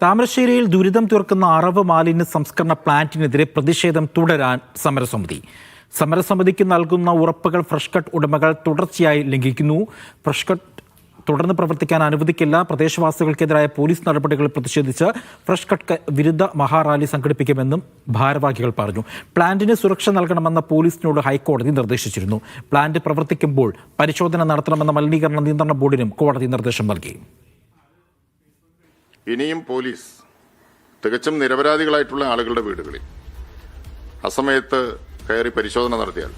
താമരശ്ശേരിയിൽ ദുരിതം തീർക്കുന്ന അറവ് മാലിന്യ സംസ്കരണ പ്ലാന്റിനെതിരെ പ്രതിഷേധം തുടരാൻ സമരസമിതി. സമരസമിതിക്ക് നൽകുന്ന ഉറപ്പുകൾ ഫ്രഷ് കട്ട് ഉടമകൾ തുടർച്ചയായി ലംഘിക്കുന്നു. ഫ്രഷ് കട്ട് തുടർന്ന് പ്രവർത്തിക്കാൻ അനുവദിക്കില്ല. പ്രദേശവാസികൾക്കെതിരായ പോലീസ് നടപടികളിൽ പ്രതിഷേധിച്ച് ഫ്രഷ് കട്ട് വിരുദ്ധ മഹാറാലി സംഘടിപ്പിക്കുമെന്നും ഭാരവാഹികൾ പറഞ്ഞു. പ്ലാന്റിന് സുരക്ഷ നൽകണമെന്ന പോലീസിനോട് ഹൈക്കോടതി നിർദ്ദേശിച്ചിരുന്നു. പ്ലാന്റ് പ്രവർത്തിക്കുമ്പോൾ പരിശോധന നടത്തണമെന്ന മലിനീകരണ നിയന്ത്രണ ബോർഡിനും കോടതി നിർദ്ദേശം നൽകി. ഇനിയും പോലീസ് തികച്ചും നിരപരാധികളായിട്ടുള്ള ആളുകളുടെ വീടുകളിൽ അസമയത്ത് കയറി പരിശോധന നടത്തിയാൽ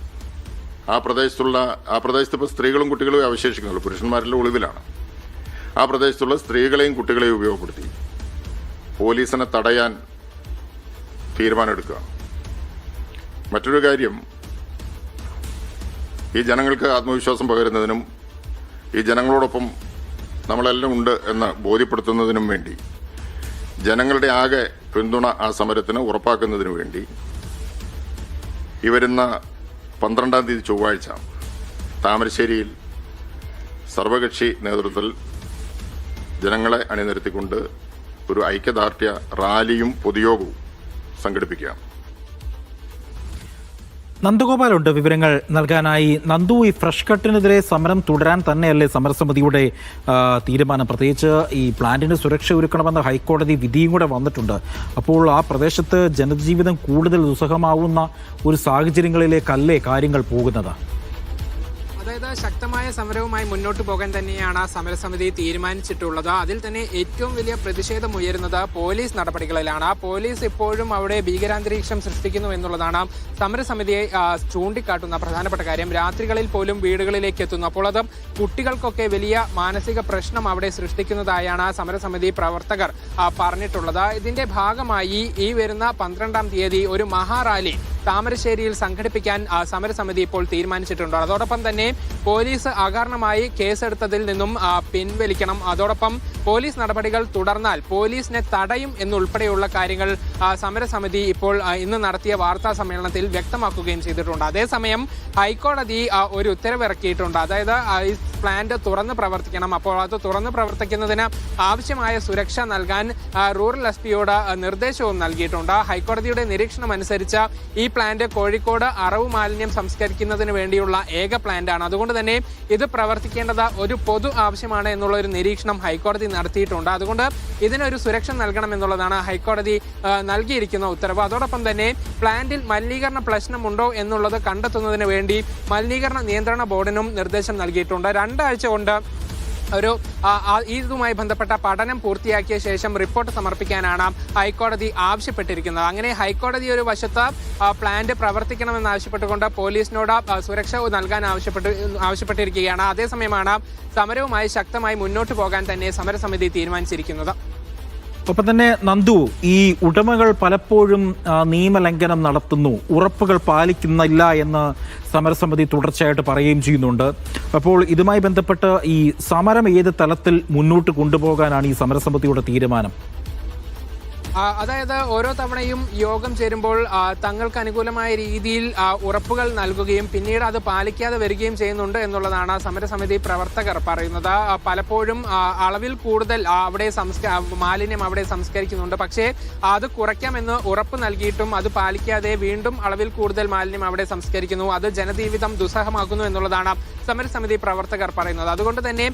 ആ പ്രദേശത്ത് ഇപ്പോൾ സ്ത്രീകളും കുട്ടികളും അവശേഷിക്കുന്നുള്ളൂ. പുരുഷന്മാരെല്ലാം ഒളിവിലാണ്. ആ പ്രദേശത്തുള്ള സ്ത്രീകളെയും കുട്ടികളെയും ഉപയോഗപ്പെടുത്തി പോലീസിനെ തടയാൻ തീരുമാനമെടുക്കുക. മറ്റൊരു കാര്യം, ഈ ജനങ്ങൾക്ക് ആത്മവിശ്വാസം പകരുന്നതിനും ഈ ജനങ്ങളോടൊപ്പം നമ്മളെല്ലാം ഉണ്ട് എന്ന് ബോധ്യപ്പെടുത്തുന്നതിനും വേണ്ടി ജനങ്ങളുടെ ആകെ പിന്തുണ ആ സമരത്തിന് ഉറപ്പാക്കുന്നതിനു വേണ്ടി ഈ വരുന്ന 12-ാം തീയതി ചൊവ്വാഴ്ച താമരശ്ശേരിയിൽ സർവകക്ഷി നേതൃത്വത്തിൽ ജനങ്ങളെ അണിനിരത്തിക്കൊണ്ട് ഒരു ഐക്യദാർഢ്യ റാലിയും പൊതുയോഗവും സംഘടിപ്പിക്കുക. നന്ദഗോപാലുണ്ട് വിവരങ്ങൾ നൽകാനായി. നന്ദു, ഈ ഫ്രഷ് കട്ടിനെതിരെ സമരം തുടരാൻ തന്നെയല്ലേ സമരസമിതിയുടെ തീരുമാനം? പ്രത്യേകിച്ച് ഈ പ്ലാന്റിന് സുരക്ഷ ഒരുക്കണമെന്ന ഹൈക്കോടതി വിധിയും കൂടെ വന്നിട്ടുണ്ട്. അപ്പോൾ ആ പ്രദേശത്ത് ജനജീവിതം കൂടുതൽ ദുസ്സഹമാവുന്ന ഒരു സാഹചര്യങ്ങളിലേക്കല്ലേ കാര്യങ്ങൾ പോകുന്നത്? അതായത് ശക്തമായ സമരവുമായി മുന്നോട്ട് പോകാൻ തന്നെയാണ് സമരസമിതി തീരുമാനിച്ചിട്ടുള്ളത്. അതിൽ തന്നെ ഏറ്റവും വലിയ പ്രതിഷേധം ഉയരുന്നത് പോലീസ് നടപടികളിലാണ്. പോലീസ് ഇപ്പോഴും അവിടെ ഭീകരാന്തരീക്ഷം സൃഷ്ടിക്കുന്നു എന്നുള്ളതാണ് സമരസമിതിയെ ചൂണ്ടിക്കാട്ടുന്ന പ്രധാനപ്പെട്ട കാര്യം. രാത്രികളിൽ പോലും വീടുകളിലേക്ക് എത്തുന്നു. അപ്പോൾ അത് കുട്ടികൾക്കൊക്കെ വലിയ മാനസിക പ്രശ്നം അവിടെ സൃഷ്ടിക്കുന്നതായാണ് സമരസമിതി പ്രവർത്തകർ പറഞ്ഞിട്ടുള്ളത്. ഇതിന്റെ ഭാഗമായി ഈ വരുന്ന 12-ാം തീയതി ഒരു മഹാറാലി താമരശ്ശേരിയിൽ സംഘടിപ്പിക്കാൻ സമരസമിതി ഇപ്പോൾ തീരുമാനിച്ചിട്ടുണ്ട്. അതോടൊപ്പം തന്നെ പോലീസ് അകാരണമായി കേസെടുത്തതിൽ നിന്നും പിൻവലിക്കണം. അതോടൊപ്പം പോലീസ് നടപടികൾ തുടർന്നാൽ പോലീസിനെ തടയും എന്നുൾപ്പെടെയുള്ള കാര്യങ്ങൾ സമരസമിതി ഇപ്പോൾ ഇന്ന് നടത്തിയ വാർത്താ സമ്മേളനത്തിൽ വ്യക്തമാക്കുകയും ചെയ്തിട്ടുണ്ട്. അതേസമയം ഹൈക്കോടതി ഒരു ഉത്തരവിറക്കിയിട്ടുണ്ട്. അതായത് ഈ പ്ലാന്റ് തുറന്ന് പ്രവർത്തിക്കണം. അപ്പോൾ അത് തുറന്ന് പ്രവർത്തിക്കുന്നതിന് ആവശ്യമായ സുരക്ഷ നൽകാൻ റൂറൽ എസ്പിയോട് നിർദ്ദേശവും നൽകിയിട്ടുണ്ട്. ഹൈക്കോടതിയുടെ നിരീക്ഷണം അനുസരിച്ച് ഈ പ്ലാന്റ് കോഴിക്കോട് അറവ് മാലിന്യം സംസ്കരിക്കുന്നതിന് വേണ്ടിയുള്ള ഏക പ്ലാന്റ് ആണ്. അതുകൊണ്ട് തന്നെ ഇത് പ്രവർത്തിക്കേണ്ടത് ഒരു പൊതു ആവശ്യമാണ് എന്നുള്ള ഒരു നിരീക്ഷണം ഹൈക്കോടതി നടത്തിയിട്ടുണ്ട്. അതുകൊണ്ട് ഇതിനൊരു സുരക്ഷ നൽകണം എന്നുള്ളതാണ് ഹൈക്കോടതി നൽകിയിരിക്കുന്ന ഉത്തരവ്. അതോടൊപ്പം തന്നെ പ്ലാന്റിൽ മലിനീകരണ പ്രശ്നമുണ്ടോ എന്നുള്ളത് കണ്ടെത്തുന്നതിന് വേണ്ടി മലിനീകരണ നിയന്ത്രണ ബോർഡിനും നിർദ്ദേശം നൽകിയിട്ടുണ്ട്. 2 ആഴ്ച കൊണ്ട് ഇതുമായി ബന്ധപ്പെട്ട പഠനം പൂർത്തിയാക്കിയ ശേഷം റിപ്പോർട്ട് സമർപ്പിക്കാനാണ് ഹൈക്കോടതി ആവശ്യപ്പെട്ടിരിക്കുന്നത്. അങ്ങനെ ഹൈക്കോടതി ഒരു വശത്ത് പ്ലാന്റ് പ്രവർത്തിക്കണമെന്ന് ആവശ്യപ്പെട്ടുകൊണ്ട് പോലീസിനോട് സുരക്ഷ നൽകാൻ ആവശ്യപ്പെട്ടിരിക്കുകയാണ്. അതേസമയമാണ് സമരവുമായി ശക്തമായി മുന്നോട്ട് പോകാൻ തന്നെ സമരസമിതി തീരുമാനിച്ചിരിക്കുന്നത്. ഒപ്പം തന്നെ നന്ദു, ഈ ഉടമകൾ പലപ്പോഴും നിയമലംഘനം നടത്തുന്നു, ഉറപ്പുകൾ പാലിക്കുന്നില്ല എന്ന് സമരസമിതി തുടർച്ചയായിട്ട് പറയുകയും ചെയ്യുന്നുണ്ട്. അപ്പോൾ ഇതുമായി ബന്ധപ്പെട്ട് ഈ സമരം ഏത് തലത്തിൽ മുന്നോട്ട് കൊണ്ടുപോകാനാണ് ഈ സമരസമിതിയുടെ തീരുമാനം? അതായത് ഓരോ തവണയും യോഗം ചേരുമ്പോൾ തങ്ങൾക്ക് അനുകൂലമായ രീതിയിൽ ഉറപ്പുകൾ നൽകുകയും പിന്നീട് അത് പാലിക്കാതെ വരികയും ചെയ്യുന്നുണ്ട് എന്നുള്ളതാണ് സമരസമിതി പ്രവർത്തകർ പറയുന്നത്. പലപ്പോഴും അളവിൽ കൂടുതൽ അവിടെ മാലിന്യം അവിടെ സംസ്കരിക്കുന്നുണ്ട്. പക്ഷേ അത് കുറയ്ക്കാമെന്ന് ഉറപ്പ് നൽകിയിട്ടും അത് പാലിക്കാതെ വീണ്ടും അളവിൽ കൂടുതൽ മാലിന്യം അവിടെ സംസ്കരിക്കുന്നു. അത് ജനജീവിതം ദുസ്സഹമാക്കുന്നു എന്നുള്ളതാണ് സമരസമിതി പ്രവർത്തകർ പറയുന്നത്. അതുകൊണ്ട് തന്നെ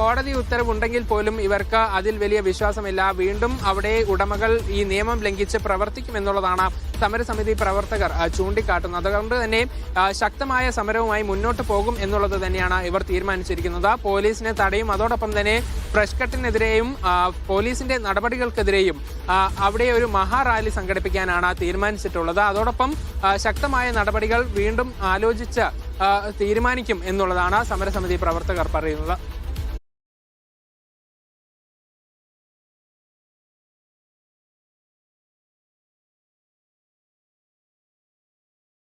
കോടതി ഉത്തരവുണ്ടെങ്കിൽ പോലും ഇവർക്ക് അതിൽ വലിയ വിശ്വാസമില്ല. വീണ്ടും അവിടെ ഉടമകൾ ഈ നിയമം ലംഘിച്ച് പ്രവർത്തിക്കുമെന്നുള്ളതാണ് സമരസമിതി പ്രവർത്തകർ ചൂണ്ടിക്കാട്ടുന്നത്. അതുകൊണ്ട് തന്നെ ശക്തമായ സമരവുമായി മുന്നോട്ട് പോകും എന്നുള്ളത് തന്നെയാണ് ഇവർ തീരുമാനിച്ചിരിക്കുന്നത്. പോലീസിനെ തടയും. അതോടൊപ്പം തന്നെ ഫ്രഷ് കട്ടിനെതിരെയും പോലീസിന്റെ നടപടികൾക്കെതിരെയും അവിടെ ഒരു മഹാറാലി സംഘടിപ്പിക്കാനാണ് തീരുമാനിച്ചിട്ടുള്ളത്. അതോടൊപ്പം ശക്തമായ നടപടികൾ വീണ്ടും ആലോചിച്ച് തീരുമാനിക്കും എന്നുള്ളതാണ് സമരസമിതി പ്രവർത്തകർ പറയുന്നത്.